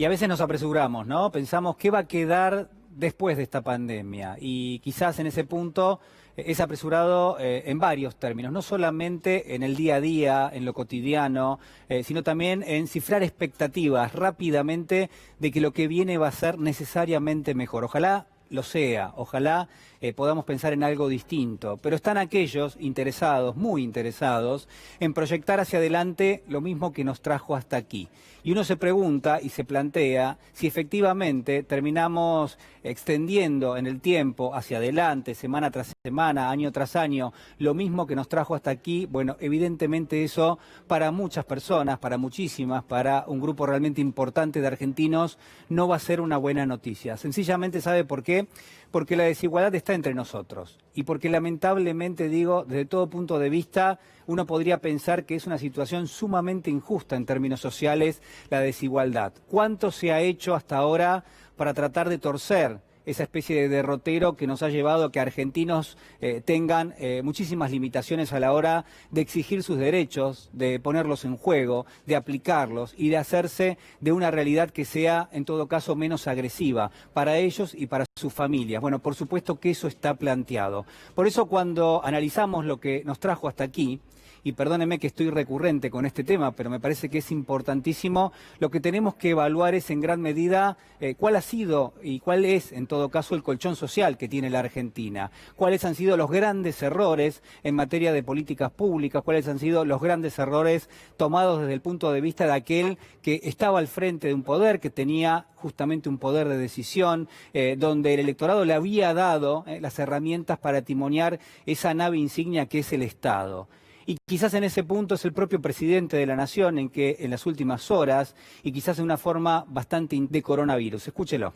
Y a veces nos apresuramos, ¿no? Pensamos qué va a quedar después de esta pandemia. Y quizás en ese punto es apresurado en varios términos, no solamente en el día a día, en lo cotidiano, sino también en cifrar expectativas rápidamente de que lo que viene va a ser necesariamente mejor. Ojalá lo sea, ojalá podamos pensar en algo distinto, pero están aquellos interesados, muy interesados, en proyectar hacia adelante lo mismo que nos trajo hasta aquí. Y uno se pregunta y se plantea si efectivamente terminamos extendiendo en el tiempo hacia adelante, semana tras semana, año tras año, lo mismo que nos trajo hasta aquí. Bueno, evidentemente eso para muchas personas, para muchísimas, para un grupo realmente importante de argentinos, no va a ser una buena noticia. Sencillamente, ¿sabe por qué? Porque la desigualdad está entre nosotros y porque lamentablemente, digo, desde todo punto de vista, uno podría pensar que es una situación sumamente injusta en términos sociales la desigualdad. ¿Cuánto se ha hecho hasta ahora para tratar de torcer esa especie de derrotero que nos ha llevado a que argentinos tengan muchísimas limitaciones a la hora de exigir sus derechos, de ponerlos en juego, de aplicarlos y de hacerse de una realidad que sea, en todo caso, menos agresiva para ellos y para sus familias? Bueno, por supuesto que eso está planteado. Por eso cuando analizamos lo que nos trajo hasta aquí, y perdóneme que estoy recurrente con este tema, pero me parece que es importantísimo, lo que tenemos que evaluar es en gran medida cuál ha sido y cuál es, en todo caso, el colchón social que tiene la Argentina, cuáles han sido los grandes errores en materia de políticas públicas, cuáles han sido los grandes errores tomados desde el punto de vista de aquel que estaba al frente de un poder, que tenía justamente un poder de decisión, donde el electorado le había dado las herramientas para timoniar esa nave insignia que es el Estado. Y quizás en ese punto es el propio presidente de la Nación en que en las últimas horas, y quizás de una forma bastante de coronavirus. Escúchelo.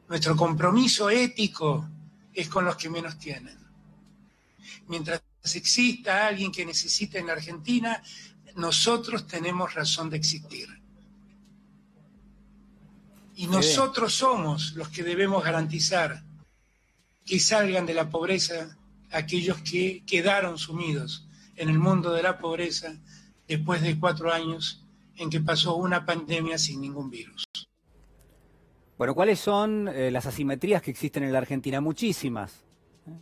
Nuestro compromiso ético es con los que menos tienen. Mientras exista alguien que necesite en la Argentina, nosotros tenemos razón de existir. Y nosotros somos los que debemos garantizar que salgan de la pobreza aquellos que quedaron sumidos en el mundo de la pobreza después de 4 años en que pasó una pandemia sin ningún virus. Bueno, ¿cuáles son las asimetrías que existen en la Argentina? Muchísimas.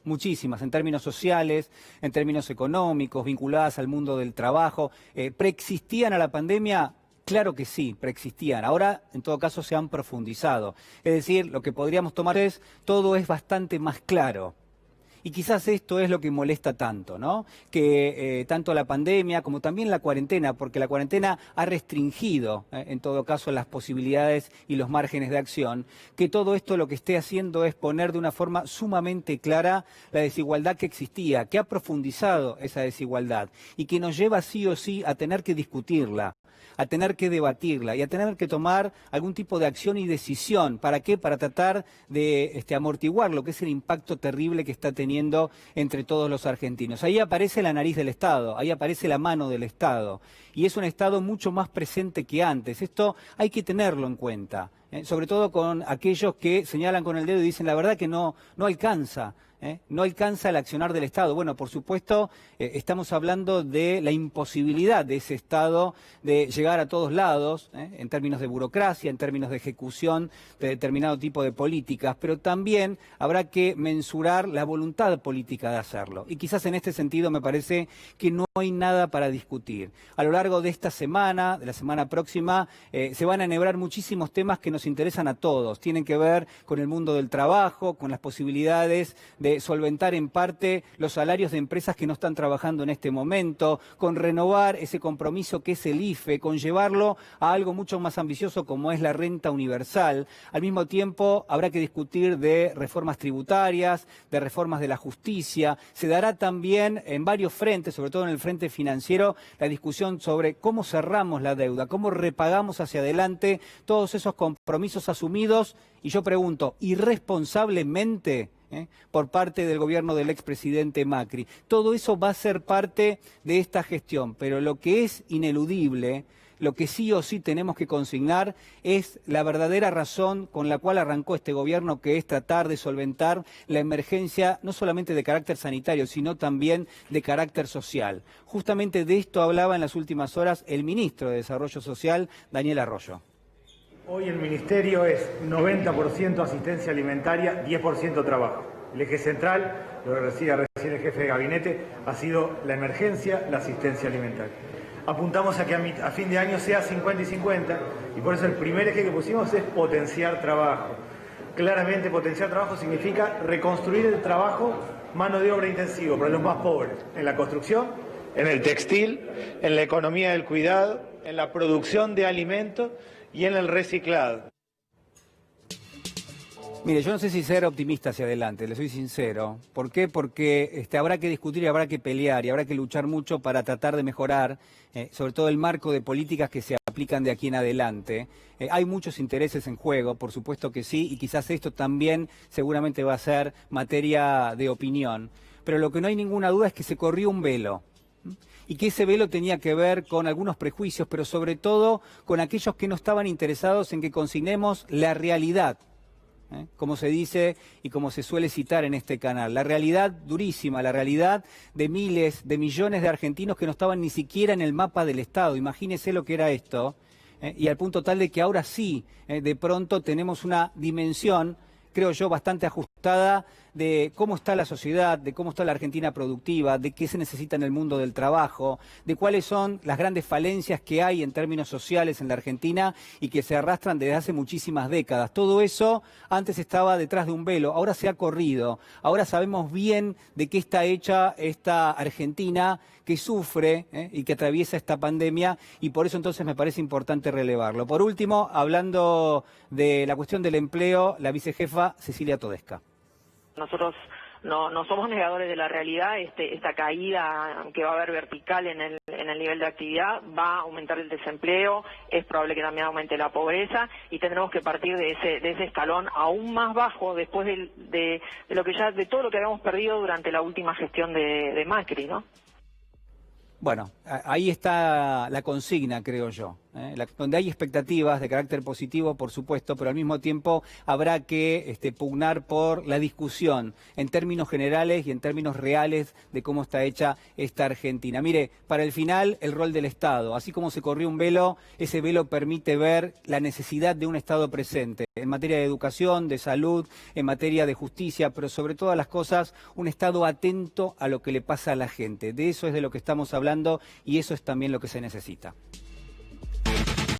Muchísimas, en términos sociales, en términos económicos, vinculadas al mundo del trabajo. ¿Preexistían a la pandemia? Claro que sí, preexistían. Ahora, en todo caso, se han profundizado. Es decir, lo que podríamos tomar es, todo es bastante más claro. Y quizás esto es lo que molesta tanto, ¿no? Que tanto la pandemia como también la cuarentena, porque la cuarentena ha restringido, en todo caso, las posibilidades y los márgenes de acción, que todo esto lo que esté haciendo es poner de una forma sumamente clara la desigualdad que existía, que ha profundizado esa desigualdad y que nos lleva sí o sí a tener que discutirla, a tener que debatirla y a tener que tomar algún tipo de acción y decisión. ¿Para qué? Para tratar de amortiguar lo que es el impacto terrible que está teniendo entre todos los argentinos. Ahí aparece la nariz del Estado, ahí aparece la mano del Estado. Y es un Estado mucho más presente que antes. Esto hay que tenerlo en cuenta, sobre todo con aquellos que señalan con el dedo y dicen la verdad que no alcanza. No alcanza el accionar del Estado. Bueno, por supuesto, estamos hablando de la imposibilidad de ese Estado de llegar a todos lados, en términos de burocracia, en términos de ejecución de determinado tipo de políticas, pero también habrá que mensurar la voluntad política de hacerlo. Y quizás en este sentido me parece que no hay nada para discutir. A lo largo de esta semana, de la semana próxima, se van a enhebrar muchísimos temas que nos interesan a todos. Tienen que ver con el mundo del trabajo, con las posibilidades de solventar en parte los salarios de empresas que no están trabajando en este momento, con renovar ese compromiso que es el IFE, con llevarlo a algo mucho más ambicioso como es la renta universal. Al mismo tiempo habrá que discutir de reformas tributarias, de reformas de la justicia. Se dará también en varios frentes, sobre todo en el frente financiero, la discusión sobre cómo cerramos la deuda, cómo repagamos hacia adelante todos esos compromisos asumidos, y yo pregunto, irresponsablemente, por parte del gobierno del expresidente Macri. Todo eso va a ser parte de esta gestión, pero lo que es ineludible, lo que sí o sí tenemos que consignar es la verdadera razón con la cual arrancó este gobierno, que es tratar de solventar la emergencia no solamente de carácter sanitario, sino también de carácter social. Justamente de esto hablaba en las últimas horas el ministro de Desarrollo Social, Daniel Arroyo. Hoy el Ministerio es 90% asistencia alimentaria, 10% trabajo. El eje central, lo decía recién el jefe de gabinete, ha sido la emergencia, la asistencia alimentaria. Apuntamos a que a fin de año sea 50 y 50, y por eso el primer eje que pusimos es potenciar trabajo. Claramente potenciar trabajo significa reconstruir el trabajo, mano de obra intensivo para los más pobres, en la construcción, en el textil, en la economía del cuidado, en la producción de alimentos y en el reciclado. Mire, yo no sé si ser optimista hacia adelante, le soy sincero. ¿Por qué? Porque habrá que discutir y habrá que pelear y habrá que luchar mucho para tratar de mejorar, sobre todo el marco de políticas que se aplican de aquí en adelante. Hay muchos intereses en juego, por supuesto que sí, y quizás esto también seguramente va a ser materia de opinión. Pero lo que no hay ninguna duda es que se corrió un velo. Y que ese velo tenía que ver con algunos prejuicios, pero sobre todo con aquellos que no estaban interesados en que consignemos la realidad. Como se dice y como se suele citar en este canal, la realidad durísima, la realidad de miles, de millones de argentinos que no estaban ni siquiera en el mapa del Estado. Imagínese lo que era esto, y al punto tal de que ahora sí, de pronto tenemos una dimensión, creo yo, bastante ajustada de cómo está la sociedad, de cómo está la Argentina productiva, de qué se necesita en el mundo del trabajo, de cuáles son las grandes falencias que hay en términos sociales en la Argentina y que se arrastran desde hace muchísimas décadas. Todo eso antes estaba detrás de un velo, ahora se ha corrido, ahora sabemos bien de qué está hecha esta Argentina que sufre y que atraviesa esta pandemia, y por eso entonces me parece importante relevarlo. Por último, hablando de la cuestión del empleo, la vicejefa Cecilia Todesca. Nosotros no somos negadores de la realidad. Esta caída que va a haber vertical en el nivel de actividad va a aumentar el desempleo, es probable que también aumente la pobreza, y tendremos que partir de ese escalón aún más bajo después de todo lo que habíamos perdido durante la última gestión de Macri, ¿no? Bueno, ahí está la consigna, creo yo, donde hay expectativas de carácter positivo, por supuesto, pero al mismo tiempo habrá que pugnar por la discusión en términos generales y en términos reales de cómo está hecha esta Argentina. Mire, para el final, el rol del Estado. Así como se corrió un velo, ese velo permite ver la necesidad de un Estado presente en materia de educación, de salud, en materia de justicia, pero sobre todas las cosas, un Estado atento a lo que le pasa a la gente. De eso es de lo que estamos hablando y eso es también lo que se necesita.